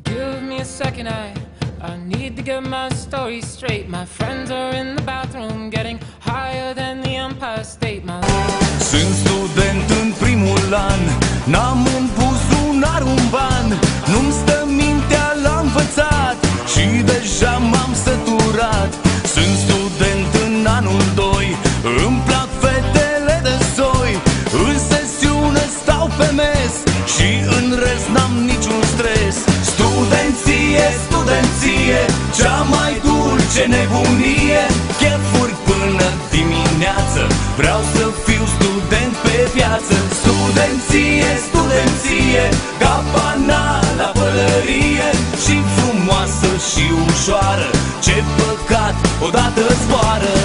Give me a second, I need to get my story straight. My friends are in the bathroom getting higher than the Empire State. Sunt student în primul an, n-am în buzunar un ban. Nu-mi stă mintea la învățat și deja m-am săturat. Sunt student în anul 2, îmi plac fetele de soi. În sesiune stau pe mes și în rest n-am niciun stres. Studenție, studenție, cea mai dulce nebunie. Chefuri până dimineață, vreau să fiu student pe viață. Studenție, studenție, ca pana la pălărie. Și frumoasă și ușoară, ce păcat, odată zboară.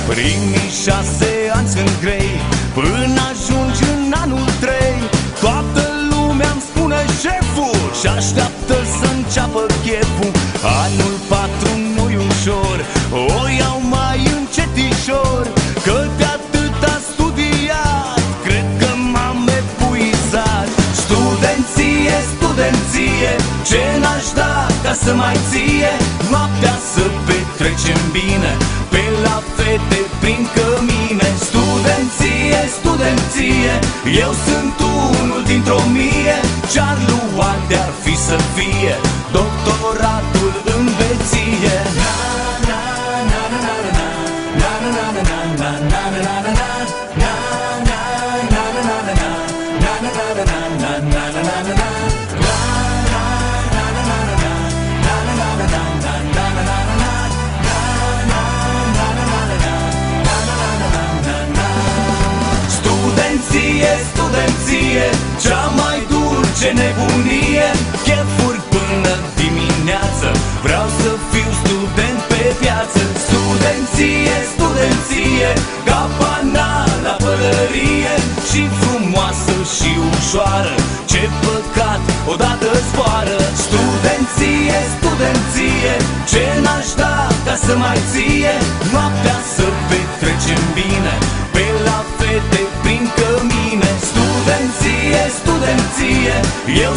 Primii 6 ani sunt grei, până ajungi în anul 3. Toată lumea îmi spune șeful și așteaptă să înceapă cheful. Anul 4 nu-i ușor, o iau mai încetișor, că de atâta studiat, cred că m-am epuizat. Studenție, studenție, ce n-aș da ca să mai ție. Noaptea să petrecem bine, pe la fete prin cămine. Studenție, studenție, eu sunt unul dintr-o mie. Ce-ar lua de-ar fi să fie doctoratul în veție. Studenție, studenție, cea mai dulce nebunie. Chefuri până dimineață, vreau să fiu student pe viață. Studenție, studenție, ca pana la pălărie. Și frumoasă și ușoară, ce păcat, odată zboară. Studenție, studenție, ce n-aș da ca să mai ție. Noaptea să petrecem bine, pe la fete prin cămine. Studenție, studenție, eu